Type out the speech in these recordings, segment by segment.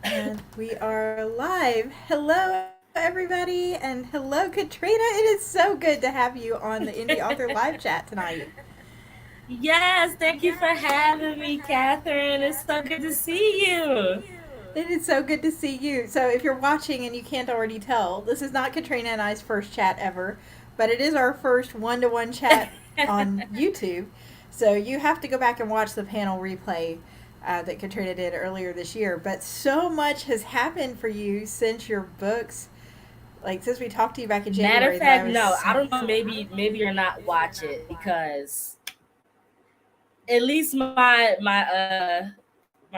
And we are live. Hello, everybody, and hello, Katrina. It is so good to have you on the Indie Author Live Chat tonight. Yes, thank you for having me, Catherine. It's so good to see you. It is so good to see you. So, if you're watching and you can't already tell, this is not Katrina and I's first chat ever, but it is our first one to one chat on YouTube. So, you have to go back and watch the panel replay that Katrina did earlier this year. But so much has happened for you since your books, like since we talked to you back in Matter of January, that I fact, was no, I so. don't know. Maybe you're not watch it because at least my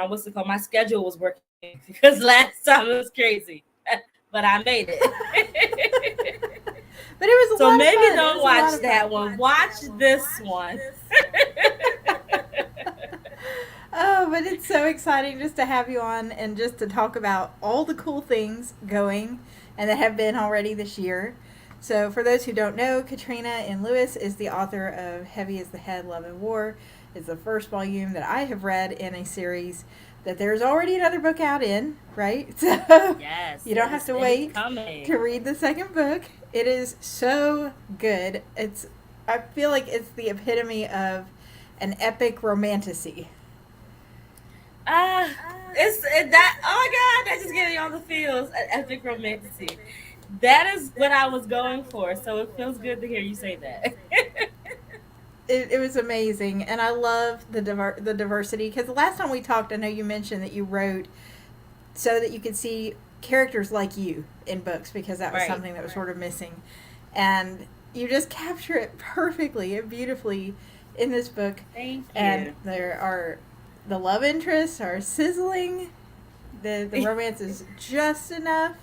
what's it called? My schedule was working because last time it was crazy, but I made it. But it was a So lot of maybe fun. It don't was a lot watch of that fun. one. Watch this one. Oh, but it's so exciting just to have you on and just to talk about all the cool things going and that have been already this year. So, for those who don't know, Katrina N. Lewis is the author of Heavy as the Head, Love and War. It's the first volume that I have read in a series that there's already another book out in, right? So, Yes, you don't have to it is wait coming. to read the second book. It is so good. I feel like it's the epitome of an epic romantasy. Ah, that. Oh my god, that just gave me all the feels. An epic romantasy. That is what I was going for. So it feels good to hear you say that. It was amazing, and I love the diversity because the last time we talked, I know you mentioned that you wrote so that you could see characters like you in books because that was Right. something that was sort of missing, and you just capture it perfectly and beautifully in this book. Thank And you. there are the love interests are sizzling. The romance is just enough.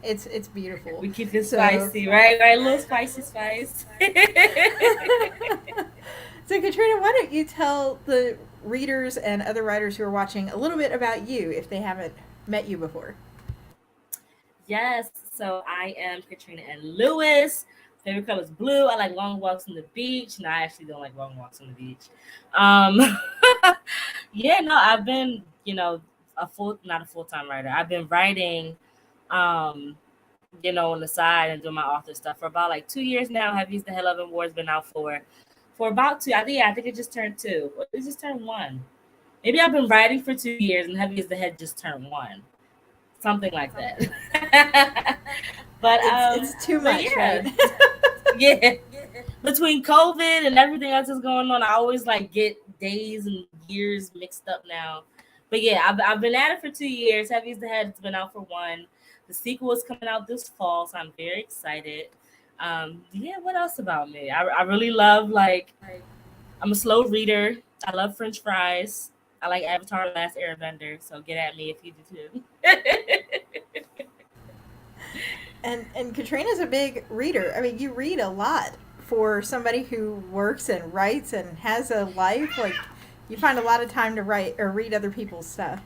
It's beautiful. We keep it So spicy, right? Right, a little spicy spice. So, Katrina, why don't you tell the readers and other writers who are watching a little bit about you if they haven't met you before? Yes, so I am Katrina N. Lewis. Favorite color is blue. I like long walks on the beach. No, I actually don't like long walks on the beach. Um, yeah, no, I've been, not a full time writer. I've been writing, um, on the side and doing my author stuff for about like 2 years now. Have used the Hell of War has been out for about two. I think it just turned two. Or it just turned one. Maybe I've been writing for 2 years and Heavy as the Head just turned one, something like that. but It's too but much, right? yeah, yeah. Between COVID and everything else that's going on, I always like get days and years mixed up now. But yeah, I've been at it for 2 years. Heavy's the Head, it's been out for one. The sequel is coming out this fall, so I'm very excited. Yeah, what else about me? I really love like I'm a slow reader. I love French fries. I like Avatar: The Last Airbender, so get at me if you do too. And Katrina's a big reader. I mean, you read a lot for somebody who works and writes and has a life. Like, you find a lot of time to write or read other people's stuff.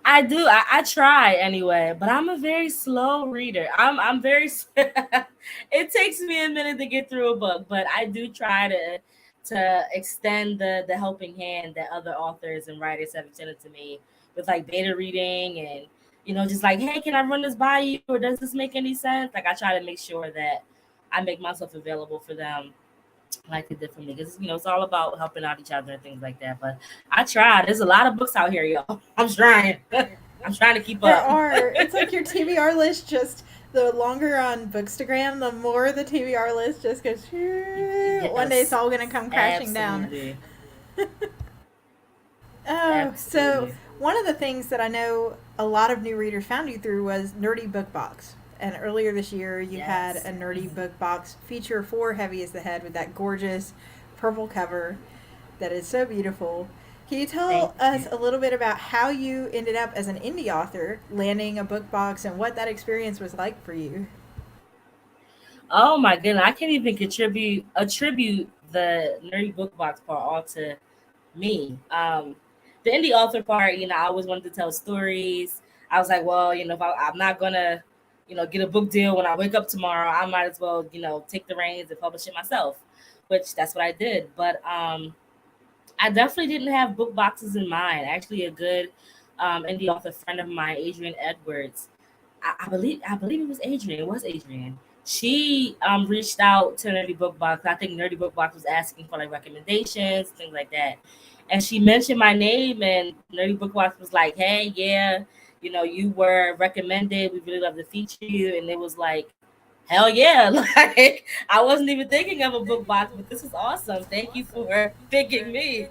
I do. I try anyway, but I'm a very slow reader. I'm very. It takes me a minute to get through a book, but I do try to extend the helping hand that other authors and writers have extended to me with like beta reading and just like, hey, can I run this by you or does this make any sense? Like I try to make sure that I make myself available for them like it did for me because it's all about helping out each other and things like that. But I try. There's a lot of books out here, y'all. I'm trying. I'm trying to keep There up. are. It's like your TBR list just the longer on Bookstagram, the more the TBR list just goes. One day it's Yes, all going to come crashing down. absolutely, Oh, so absolutely. one of the things that I know a lot of new readers found you through was Nerdy Book Box. And earlier this year, you had Yes. a Nerdy Book Box feature for Heavy as the Head with that gorgeous purple cover that is so beautiful. Can you Thank tell us you. a little bit about how you ended up as an indie author landing a book box and what that experience was like for you? Oh my goodness, I can't even contribute attribute the nerdy book box part all to me. The indie author part, I always wanted to tell stories. I was like, well, if I'm not gonna, get a book deal when I wake up tomorrow, I might as well, take the reins and publish it myself, which that's what I did. But I definitely didn't have book boxes in mind. Actually, a good indie author friend of mine, Adrian Edwards. I believe it was Adrian. It was Adrian. She reached out to Nerdy Book Box. I think Nerdy Book Box was asking for like recommendations, things like that. And she mentioned my name, and Nerdy Book Box was like, "Hey, yeah, you were recommended. We really love to feature you." And it was like, hell yeah! Like I wasn't even thinking of a book box, but this is awesome. Thank you for picking me.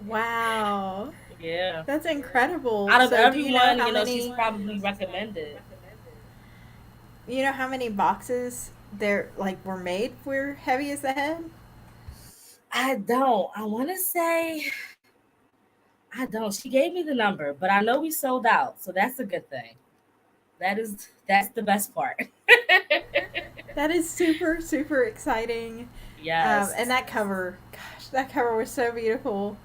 Wow. Yeah. That's incredible. Out of So, do you know everyone, how she's many probably recommended. boxes there like were made for Heavy as the Head? I don't. I want to say I don't. She gave me the number, but I know we sold out, so that's a good thing. That's the best part. That is super, super exciting. And Yes. that cover, gosh, that cover was so beautiful.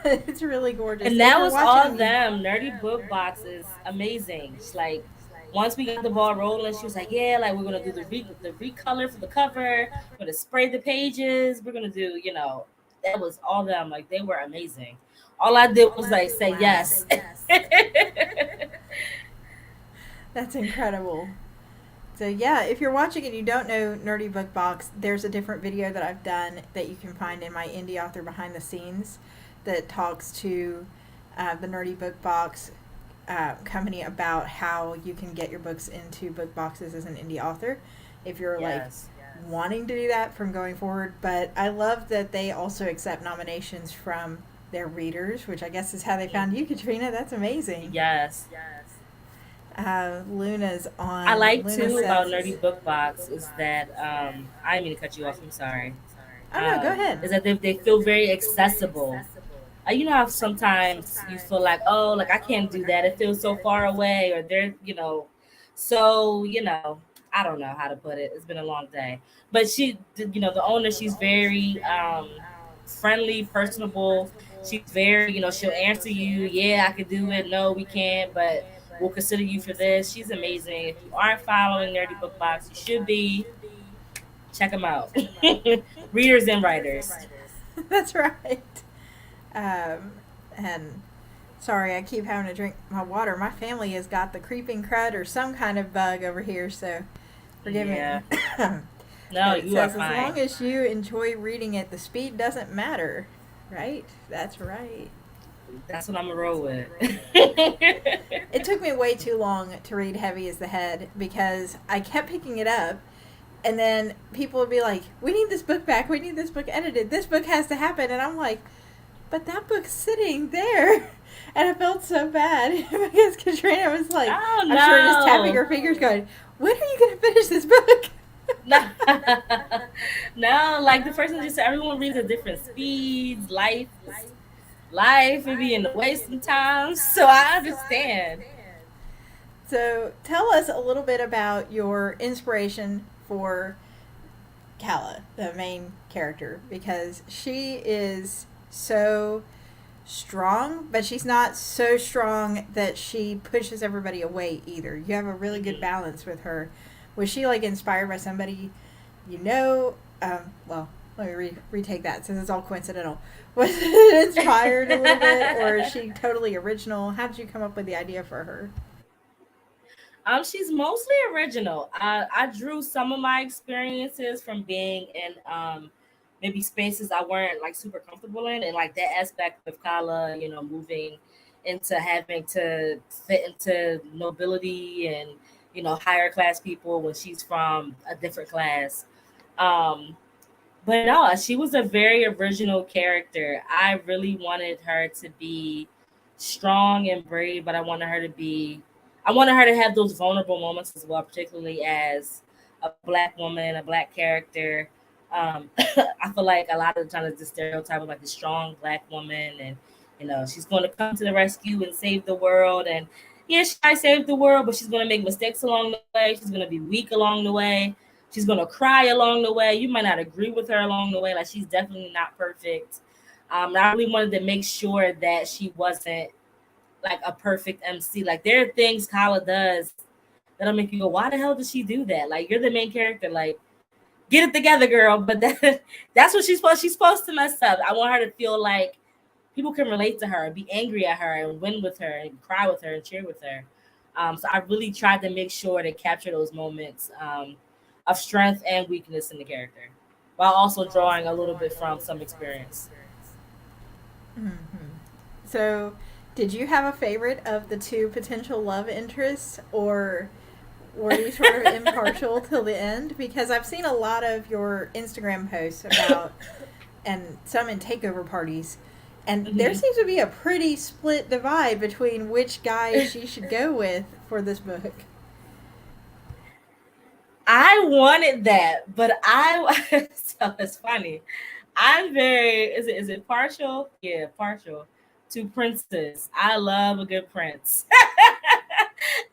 It's really gorgeous. And If that you're was all watching, them. Nerdy Book Box is amazing. She's like, once we got the ball rolling, she was like, "Yeah, like we're gonna do the recolor for the cover. We're gonna spray the pages. We're gonna do, that was all them. Like they were amazing. All I did was like say wow, yes. that's incredible. So yeah, if you're watching and you don't know Nerdy Book Box, there's a different video that I've done that you can find in my indie author behind the scenes that talks to the Nerdy Book Box company about how you can get your books into book boxes as an indie author if you're like Yes. wanting to do that from going forward. But I love that they also accept nominations from their readers, which I guess is how they found you, Katrina. That's amazing. Yes. Luna's I on. like Luna too about says, Nerdy Book Box is that I didn't mean to cut you off. I'm sorry. "Oh no, go ahead." Is that they feel very accessible. You know how sometimes you feel like, oh, like I can't do that. It feels so far away, or so I don't know how to put it. It's been a long day, but the owner, she's very friendly, personable. She's very, she'll answer you. Yeah, I could do it. No, we can't, but we'll consider you for this. She's amazing. If you aren't following Nerdy Book Box, you should be. Check them out. Readers and writers. That's right. Um, and sorry, I keep having to drink my water. My family has got the creeping crud or some kind of bug over here, so forgive Yeah. me. No, It you are says, as fine. long as you enjoy reading it, the speed doesn't matter. Right? That's right. That's what I'm gonna roll with. It took me way too long to read Heavy as the Head because I kept picking it up, and then people would be like, "We need this book back. We need this book edited. This book has to happen." And I'm like, "But that book's sitting there." And I felt so bad because Katrina was like, Oh I'm sure just tapping no. her fingers going, "When are you going to finish this book?" No, no, like the person just said, everyone reads at different speeds. Life and be in the way sometimes. So I understand. So tell us a little bit about your inspiration for Kala, the main character, because she is so strong, but she's not so strong that she pushes everybody away either. You have a really good Mhm. balance with her. Was she like inspired by somebody you know? Well, let me retake that since it's all coincidental. Was it inspired a little bit, or is she totally original? How did you come up with the idea for her? She's mostly original. I drew some of my experiences from being in maybe spaces I weren't like super comfortable in, and like that aspect of Kala, moving into having to fit into nobility and higher class people when she's from a different class. Um, but no, she was a very original character. I really wanted her to be strong and brave, but I wanted her to have those vulnerable moments as well, particularly as a black woman, a black character. I feel like a lot of the time it's the stereotype of like the strong black woman, and she's going to come to the rescue and save the world. And yeah, she might save the world, but she's going to make mistakes along the way. She's going to be weak along the way. She's gonna cry along the way. You might not agree with her along the way. Like she's definitely not perfect. And I really wanted to make sure that she wasn't like a perfect MC. Like there are things Kala does that'll make you go, "Why the hell did she do that?" Like you're the main character. Like get it together, girl. But that's what she's supposed. She's supposed to mess up. I want her to feel like people can relate to her and be angry at her and win with her and cry with her and cheer with her. So I really tried to make sure to capture those moments of strength and weakness in the character, while also drawing a little bit from some experience. Hmm. So, did you have a favorite of the two potential love interests, or were you sort of impartial till the end? Because I've seen a lot of your Instagram posts about, and some in takeover parties, and there Hmm. seems to be a pretty split divide between which guy she should go with for this book. I wanted that, but I so it's funny. I'm very is it partial? Yeah, partial to princes. I love a good prince.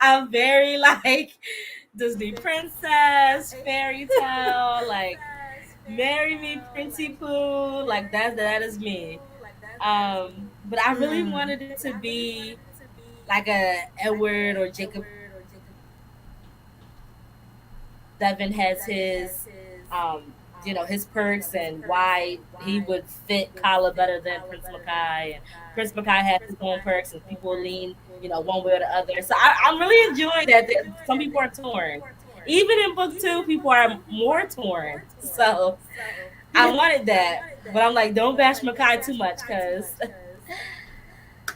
I'm very like Disney princess, fairy tale, like marry me, Princey Pooh. Like that is me. But I really Mm. wanted it to be like a Edward or Jacob. Devin has his, um, his perks and why he would fit Kala better than Prince Makai, and Prince Makai has his own perks, and people lean, one way or the other. So I'm really enjoying that. Some people are torn. Even in book two, people are more torn. So I Yeah. wanted that, but I'm like, don't bash Makai too much because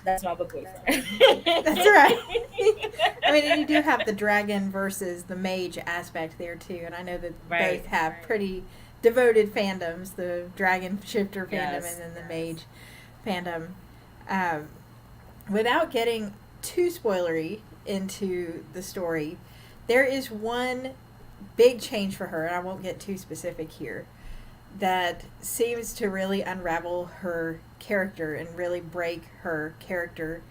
that's my book boyfriend. That's right. I mean, and you do have the dragon versus the mage aspect there too, and I know that Right. both have pretty devoted fandoms: the dragon shifter fandom and Yes. then the mage fandom. Um, Without getting too spoilery into the story, there is one big change for her, and I won't get too specific here, that seems to really unravel her character and really break her character.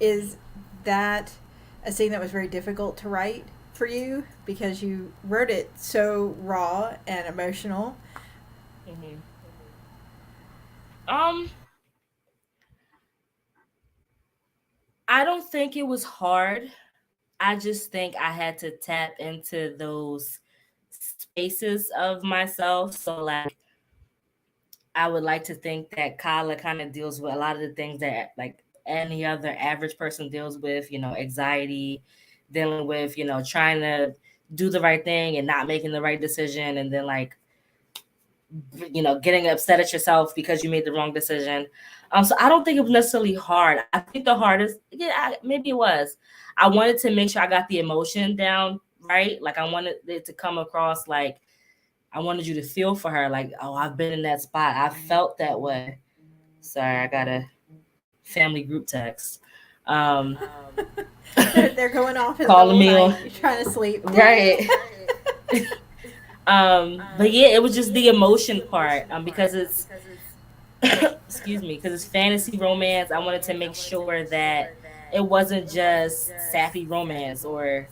Is that a scene that was very difficult to write for you because you wrote it so raw and emotional? Hmm. Um, I don't think it was hard. I just think I had to tap into those spaces of myself. So, like, I would like to think that Kyla kind of deals with a lot of the things that, like, any other average person deals with, anxiety, dealing with, trying to do the right thing and not making the right decision. And then, like, getting upset at yourself because you made the wrong decision. So I don't think it was necessarily hard. I think the hardest, yeah, maybe it was. I wanted to make sure I got the emotion down right. Like I wanted it to come across like I wanted you to feel for her. Like, oh, I've been in that spot. I felt that way. Sorry, I got a family group text. Um, They're going off in the calling middle of the me on night. You're trying to sleep. Ding! right. But yeah, it was just the emotion part. Because it's excuse me, because it's fantasy romance. I wanted to make sure that it wasn't just sappy romance or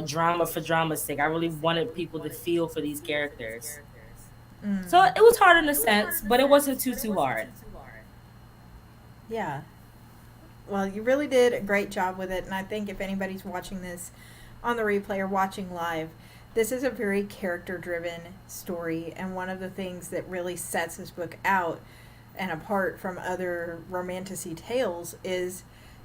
drama for drama's sake. I really wanted people to feel for these characters. So Mm. it was hard in a sense, but it wasn't too hard. Yeah. Well, you really did a great job with it, and I think if anybody's watching this on the replay or watching live, this is a very character driven story, and one of the things that really sets this book out and apart from other romantasy tales is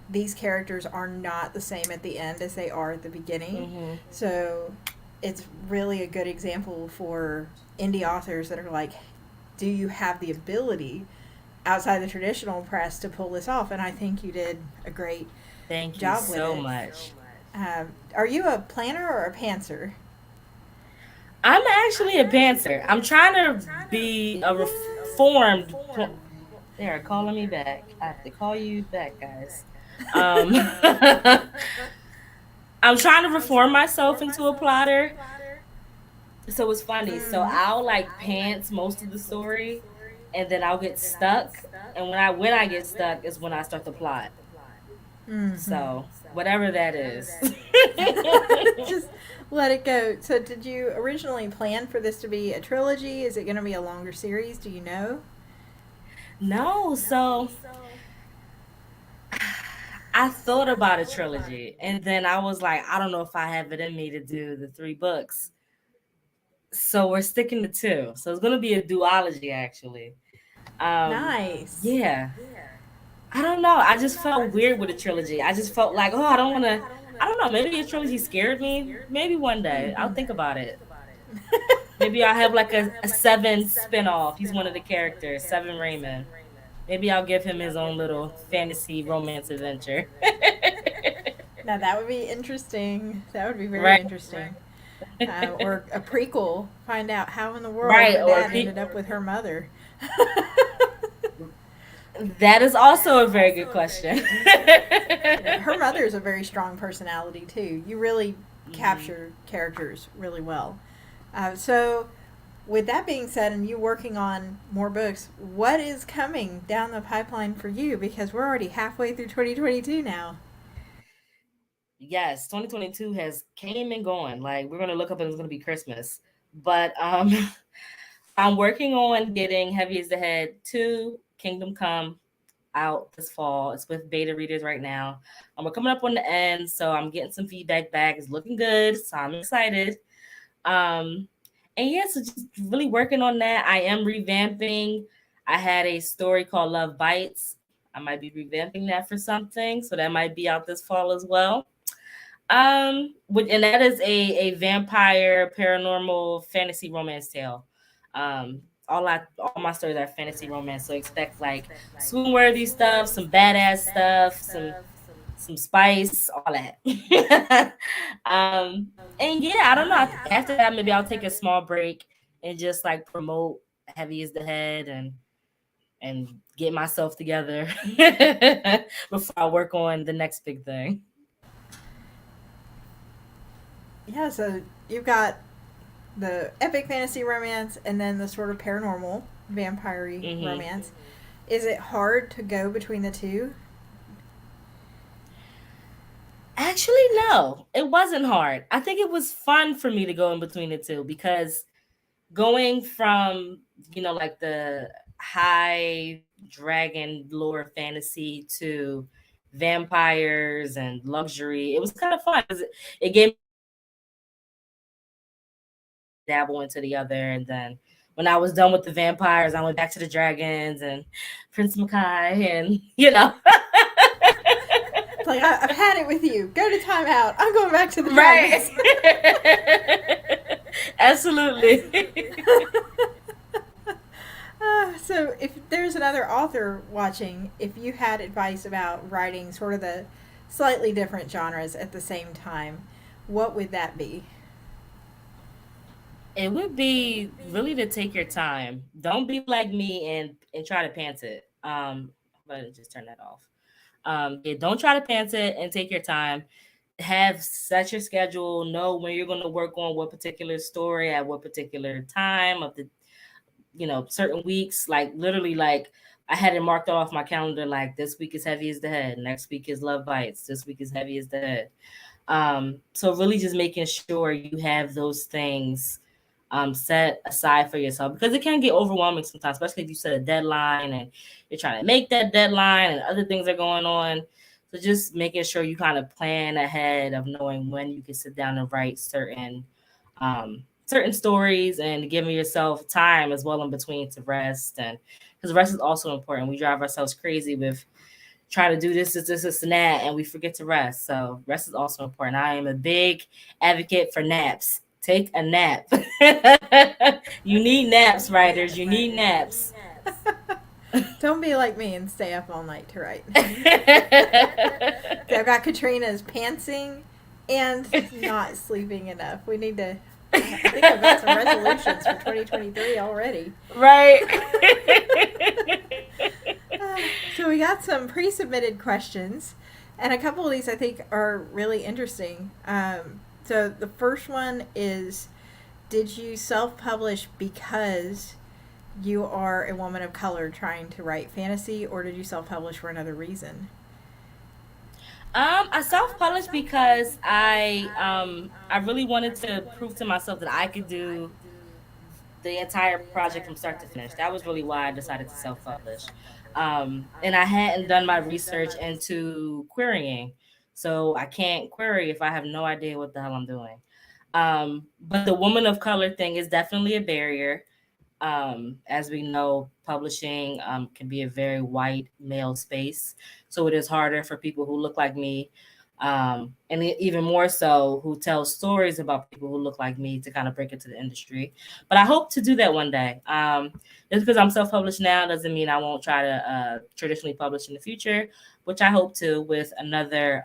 these characters are not the same at the end as they are at the beginning. Hmm. So it's really a good example for indie authors that are like, do you have the ability outside the traditional press to pull this off? And I think you did a great Thank you job with so it. much. Are you a planner or a pantser? I'm actually a pantser. I'm trying to be a reformed. They're calling me back. I have to call you back, guys. Um, I'm trying to reform myself into a plotter. So it's funny. So Mm. I'll like pants most of the story, and then I'll get stuck. And when I get stuck is when I start the plot. Mm-hmm. So whatever that is. Just let it go. So, did you originally plan for this to be a trilogy? Is it going to be a longer series? Do you know? No, so I thought about a trilogy, and then I was like, I don't know if I have it in me to do the three books. So we're sticking to two. So it's gonna be a duology actually. Um, Nice. yeah. I don't know. I just felt weird with a trilogy. I just felt like, oh, I don't want to. I don't know. Maybe a trilogy scared me. Maybe one day I'll think about it. Maybe I'll have like a seven spinoff. He's one of the characters, Seven Raymond. Maybe I'll give him his own little fantasy romance adventure. Now that would be interesting. That would be very Right, interesting. Or a prequel. Find out how in the world right. her Or dad ended up with her mother. that is also a very good question. Yeah, her mother is a very strong personality too. You really Mhm. capture characters really well. So, with that being said, and you working on more books, what is coming down the pipeline for you? Because we're already halfway through 2022 now. Yes, 2022 has came and gone. Like we're gonna look up and it's gonna be Christmas. But I'm working on getting Heavy as the Head 2 Kingdom Come out this fall. It's with beta readers right now. We're coming up on the end, so I'm getting some feedback back. It's looking good, so I'm excited. Um, and yeah, so just really working on that. I am revamping. I had a story called Love Bites. I might be revamping that for something, so that might be out this fall as well. And that is a vampire paranormal fantasy romance tale. All my stories are fantasy romance, so expect like swoon worthy stuff, some badass stuff, some spice, all that. And yeah, I don't know. After that, maybe I'll take a small break and just like promote Heavy is the Head and get myself together before I work on the next big thing. Yeah, so you've got the epic fantasy romance and then the sort of paranormal vampire Hmm. romance. Is it hard to go between the two? Actually, no, it wasn't hard. I think it was fun for me to go in between the two because going from, like the high dragon lore fantasy to vampires and luxury, it was kind of fun 'cause it gave me dabble into the other. And then when I was done with the vampires, I went back to the dragons and Prince Makai and. It's like, I've had it with you. Go to timeout. I'm going back to the Right. dragons. Absolutely. So, if there's another author watching, if you had advice about writing sort of the slightly different genres at the same time, what would that be? It would be really to take your time. Don't be like me and try to pants it. But just turn that off. Yeah, don't try to pants it and take your time. Have set your schedule. Know when you're going to work on what particular story at what particular time of the certain weeks. Like literally, like I had it marked off my calendar. Like this week is Heavy as the Head. Next week is Love Bites. This week is Heavy as the Head. So really just making sure you have those things set aside for yourself because it can get overwhelming sometimes, especially if you set a deadline and you're trying to make that deadline and other things are going on. So just making sure you kind of plan ahead of knowing when you can sit down and write certain stories and giving yourself time as well in between to rest and because rest is also important. We drive ourselves crazy with trying to do this, and that, and we forget to rest. So rest is also important. I am a big advocate for naps. Take a nap. You need naps, writers. You need naps. Don't be like me and stay up all night to write. I've got Katrina's pantsing and not sleeping enough. We need to. I think I've got some resolutions for 2023 already. Right. So we got some pre-submitted questions, and a couple of these I think are really interesting. So the first one is, did you self-publish because you are a woman of color trying to write fantasy, or did you self-publish for another reason? I self-published because I really wanted to prove to myself that I could do the entire project from start to finish. That was really why I decided to self-publish. And I hadn't done my research into querying, so I can't query if I have no idea what the hell I'm doing. But the woman of color thing is definitely a barrier. As we know, publishing can be a very white male space, so it is harder for people who look like me, and even more so, who tell stories about people who look like me to kind of break into the industry. But I hope to do that one day. Just because I'm self-published now doesn't mean I won't try to traditionally publish in the future, which I hope to with another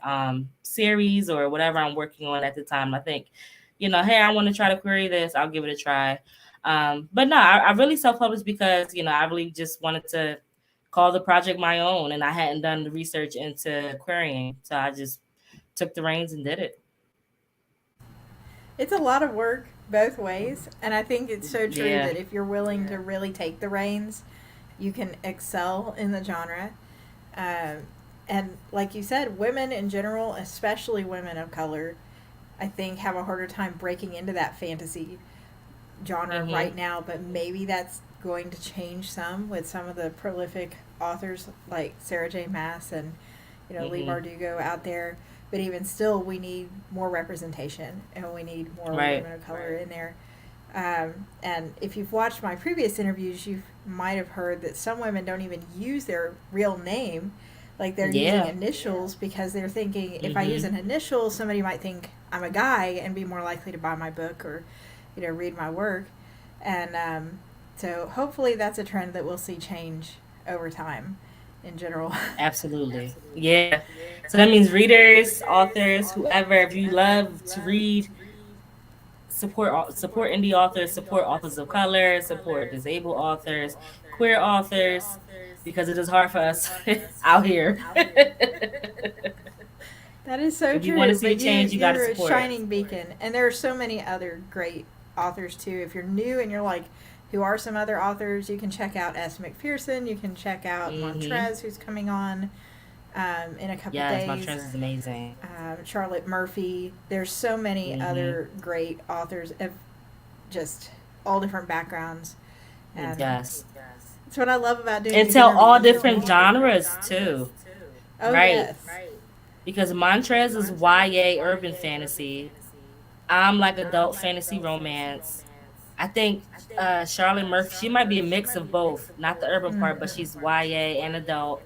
series or whatever I'm working on at the time. I think, hey, I want to try to query this. I'll give it a try. But no, I really self-published because I really just wanted to call the project my own, and I hadn't done the research into querying, so I just took the reins and did it. It's a lot of work both ways, and I think it's so true Yeah. that if you're willing to really take the reins, you can excel in the genre. Um, and like you said, women in general, especially women of color, I think have a harder time breaking into that fantasy genre Mhm. right now, but maybe that's going to change some with some of the prolific authors like Sarah J. Maas and Lee Mhm. Bardugo out there. But even still, we need more representation and we need more Right. women of color in there. And if you've watched my previous interviews, you might have heard that some women don't even use their real name. Like they're using Yeah. initials because they're thinking if I use Mhm. an initial, somebody might think I'm a guy and be more likely to buy my book or, read my work. And so hopefully that's a trend that we'll see change over time in general. Absolutely. Yeah. So that means readers, authors, whoever, if you love to read, support indie authors, support authors of color, support disabled authors, queer authors, because it is hard for us out here. That is so If you want to true. see a But change, you got to you're a support. shining beacon, and there are so many other great authors too. If you're new and you're like, who are some other authors? You can check out S. McPherson. You can check out Hmm. Montrez, who's coming on in a couple Yes, my days. trends is amazing. Charlotte Murphy. There's so many Hmm. other great authors of just all different backgrounds, and Yes. it's what I love about doing And these tell all interviews. different genres too. Oh Right. yes. Because Montrez is YA urban fantasy. I'm like adult fantasy romance. I think Charlotte Murphy, she might be a mix of both. Not the urban part, but she's YA and adult.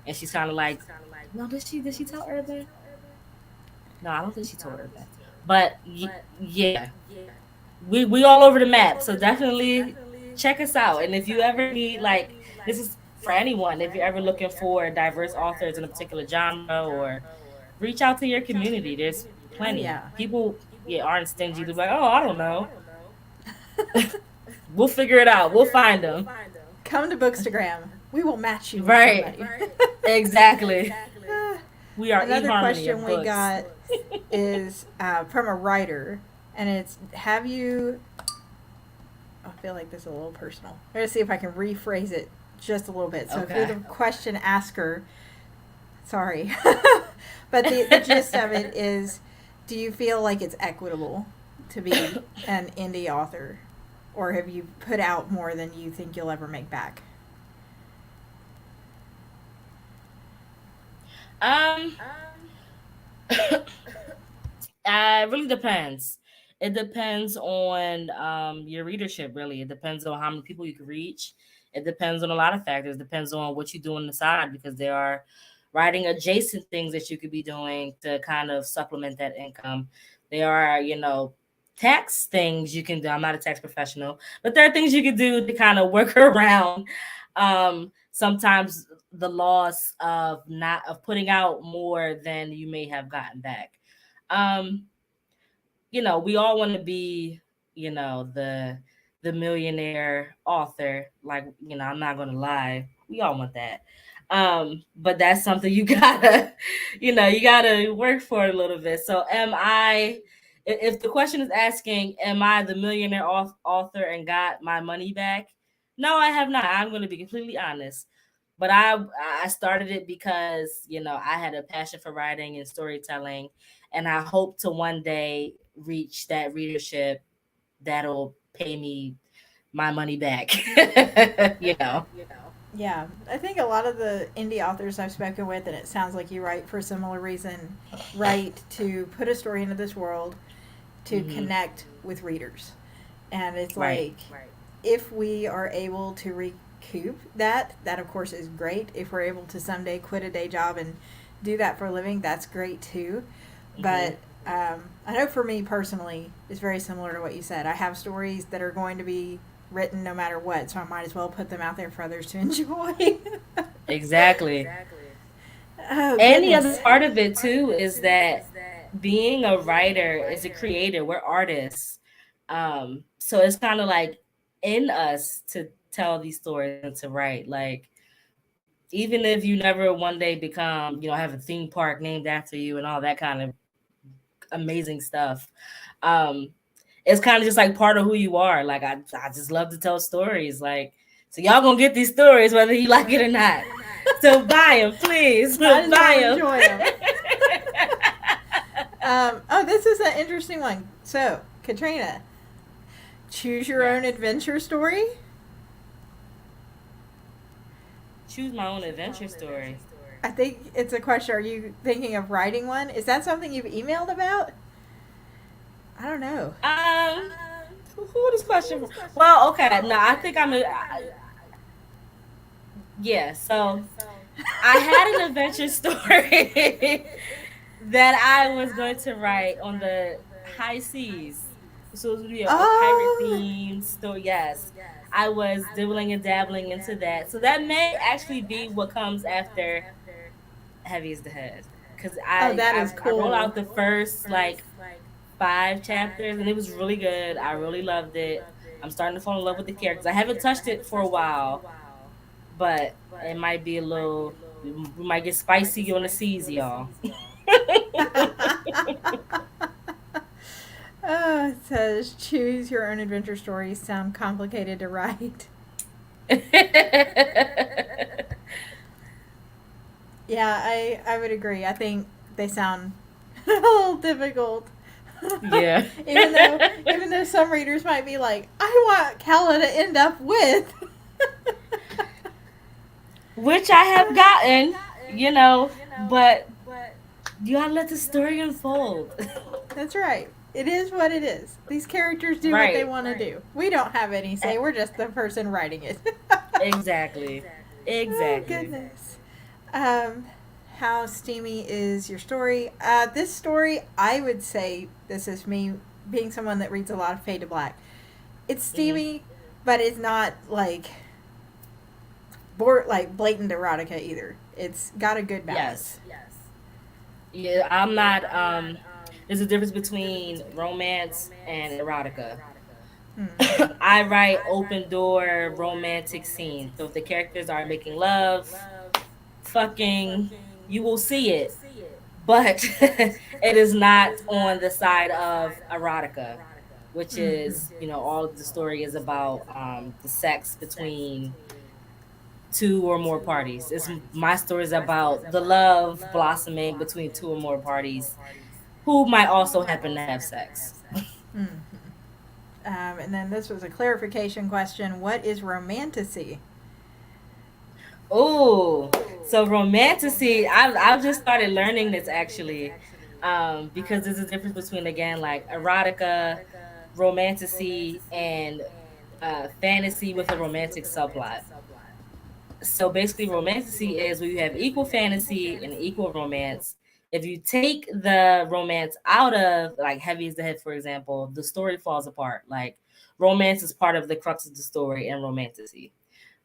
And she's kind of like, no, did she tell urban? No, I don't think she told urban. But yeah, we all over the map. So definitely check us out. And if you ever need like this is for anyone, if you're ever looking for diverse authors in a particular genre or reach out to your community. There's Oh plenty. yeah. People aren't stingy to be like, oh, I don't know. We'll figure it out. We'll find them. Come to Bookstagram. We will match you with Right. somebody. Exactly. We are Another eHarmony of question we books. got is from a writer, and it's have you. I feel like this is a little personal. I'm going to see if I can rephrase it just a little bit. So if you're Okay. the question asker, sorry. But the gist of it is do you feel like it's equitable to be an indie author? Or have you put out more than you think you'll ever make back? um, it really depends. It depends on your readership. Really, it depends on how many people you can reach. It depends on a lot of factors. It depends on what you do on the side because there are writing adjacent things that you could be doing to kind of supplement that income. There are, tax things you can do. I'm not a tax professional, but there are things you can do to kind of work around sometimes the loss of not of putting out more than you may have gotten back. Um, we all want to be, the millionaire author. Like, I'm not gonna lie, we all want that. But that's something you gotta, you gotta work for a little bit. So am I if the question is asking, am I the millionaire author and got my money back? No, I have not. I'm gonna be completely honest. But I started it because, I had a passion for writing and storytelling, and I hope to one day reach that readership that'll pay me my money back. you know. Yeah, I think a lot of the indie authors I've spoken with, and it sounds like you write for a similar reason, write to put a story into this world to Hmm. connect with readers. And it's Right. like if we are able to recoup that, that of course is great. If we're able to someday quit a day job and do that for a living, that's great too. Hmm. But I know for me personally, it's very similar to what you said. I have stories that are going to be written no matter what, so I might as well put them out there for others to enjoy. Exactly. Oh And the other goodness. part of it too is that being a writer is a creator. We're artists. So it's kind of like in us to tell these stories and to write. Like even if you never one day become, have a theme park named after you and all that kind of amazing stuff. Um, it's kind of just like part of who you are. Like I just love to tell stories. Like so y'all gonna get these stories whether you like it or not. So buy them, please. Might as well Buy enjoy them. Oh, this is an interesting one. So, Katrina, choose your Yes. own adventure story. Choose my own adventure story. I think it's a question. Are you thinking of writing one? Is that something you've emailed about? I don't know. Who this question? Well, okay. No, I think yeah. So I had an adventure story that I was going to write on the high seas. So it was going to be a pirate Oh, themed story. Yes, I was dibbling and dabbling into that. So that may actually be what comes after Heavy is the Head, because oh, I, that I is I wrote cool. out the first like 5 chapters and it was really good. I really loved it. I'm starting to fall in love with the characters. I haven't touched it for a while, but it might be a little. We might get spicy on the seas, y'all. It says choose your own adventure stories sound complicated to write. Yeah, I would agree. I think they sound a little difficult. Yeah. even though some readers might be like, I want Kala to end up with. Which I have gotten, but you gotta let the story unfold. That's right. It is what it is. These characters do what they Right. want to do. We don't have any E- say. We're just the person writing it. Exactly. Oh Exactly. goodness. Um, how steamy is your story? This story, I would say, this is me being someone that reads a lot of Fade to Black. It's Hmm. steamy, but it's not like like blatant erotica either. It's got a good balance. Yes. Yeah, I'm not. There's a difference between romance and erotica. Hmm. I write open door romantic scenes. So if the characters are making love, fucking, you will see it. But it is not on the side of erotica, which Mm-hmm. is, all of the story is about the sex between two or more parties. My story is about the love blossoming between two or more parties who might also happen to have sex. Mm-hmm. And then this was a clarification question. What is romantasy? Oh, so romantasy. I've just started learning this actually, because there's a difference between again like erotica, romantasy, and fantasy with a romantic subplot. So basically, romantasy is where you have equal fantasy and equal romance. If you take the romance out of like Heavy is the Head, for example, the story falls apart. Like romance is part of the crux of the story and romantasy.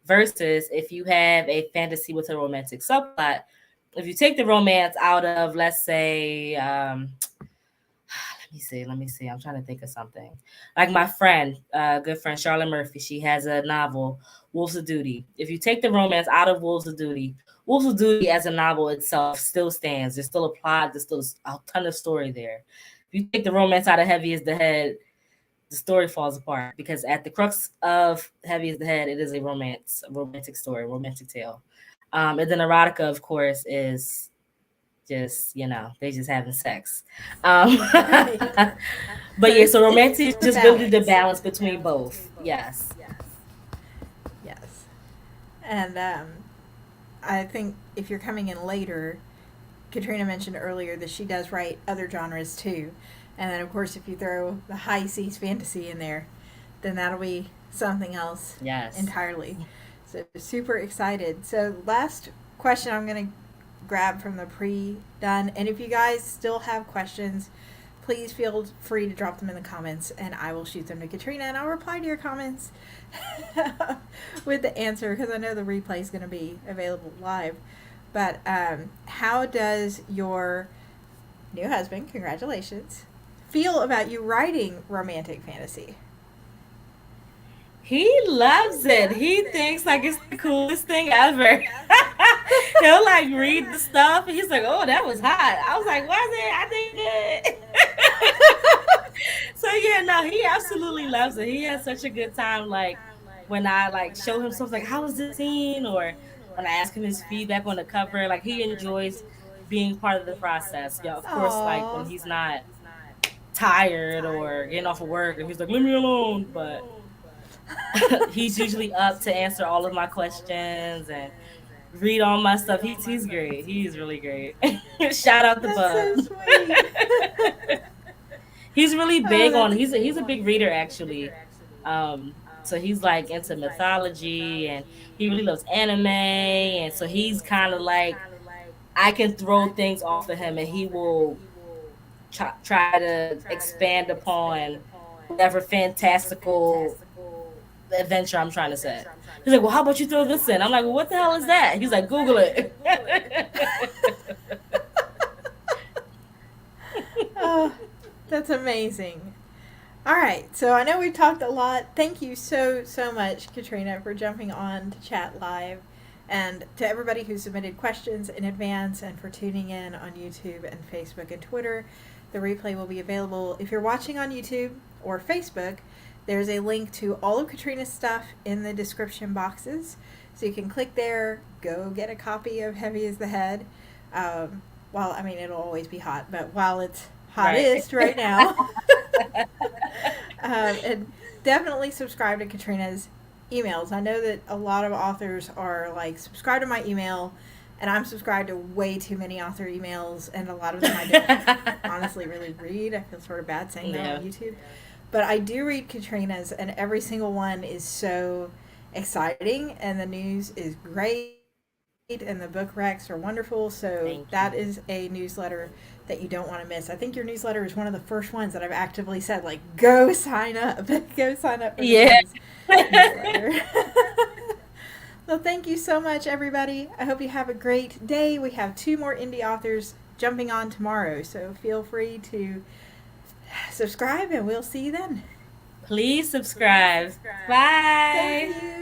Versus if you have a fantasy with a romantic subplot, if you take the romance out of, let's say, let me see. I'm trying to think of something. Like my friend, good friend Charlotte Murphy, she has a novel, Wolves of Duty. If you take the romance out of Wolves of Duty as a novel itself still stands. There's still a plot. There's still a ton of story there. If you take the romance out of Heavy as the Head, the story falls apart because at the crux of Heavy as the Head, it is a romantic story, a romantic tale. And then erotica, of course, is just they just having sex. Right. So But yeah, so it's romantic is the just really the balance. balance between both. Yes. Yes. And I think if you're coming in later, Katrina mentioned earlier that she does write other genres too. And then, of course, if you throw the high seas fantasy in there, then that'll be something else Yes. entirely. So super excited. So last question I'm going to grab from the pre-done, and if you guys still have questions, please feel free to drop them in the comments and I will shoot them to Katrina and I'll reply to your comments with the answer because I know the replay is going to be available live. But how does your new husband, congratulations, feel about you writing romantic fantasy? He loves it. He thinks like it's the coolest thing ever. He'll like read the stuff and he's like, "Oh, that was hot." I was like, "Was it? I think good." So yeah, no, he absolutely loves it. He has such a good time. Like when I like show him stuff, like, "How was this scene?" or when I ask him his feedback on the cover, like he enjoys being part of the process. Yeah, of course, like when Aww. he's not tired or getting off of work and he's like, "Leave me alone," but he's usually up to answer all of my questions and read all my stuff. He's great. He's really great. Shout out the That's bub. so sweet. He's really Oh, big on. that's He's a big reader actually. So he's like into mythology and he really loves anime and so he's kind of like I can throw things off of him and he will try to expand upon whatever fantastical adventure I'm trying to set. He's like, "Well, how about you throw this in?" I'm like, "Well, what the hell is that?" He's like, "Google it." oh, that's amazing. All right, so I know we've talked a lot. Thank you so much, Katrina, for jumping on to chat live, and to everybody who submitted questions in advance, and for tuning in on YouTube and Facebook and Twitter. The replay will be available if you're watching on YouTube or Facebook. There's a link to all of Katrina's stuff in the description boxes, so you can click there, go get a copy of Heavy as the Head. Well, I mean, it'll always be hot, but while it's hottest right now. And definitely subscribe to Katrina's emails. I know that a lot of authors are like, subscribe to my email, and I'm subscribed to way too many author emails, and a lot of them I don't honestly really read. I feel sort of bad saying that on YouTube. But I do read Katrina's, and every single one is so exciting, and the news is great, and the book recs are wonderful. So that is a newsletter that you don't want to miss. I think your newsletter is one of the first ones that I've actively said, like, go sign up. Go sign up for the newsletter. Well, thank you so much, everybody. I hope you have a great day. We have 2 more indie authors jumping on tomorrow, so feel free to subscribe, and we'll see you then. Please subscribe. Bye. Thank you.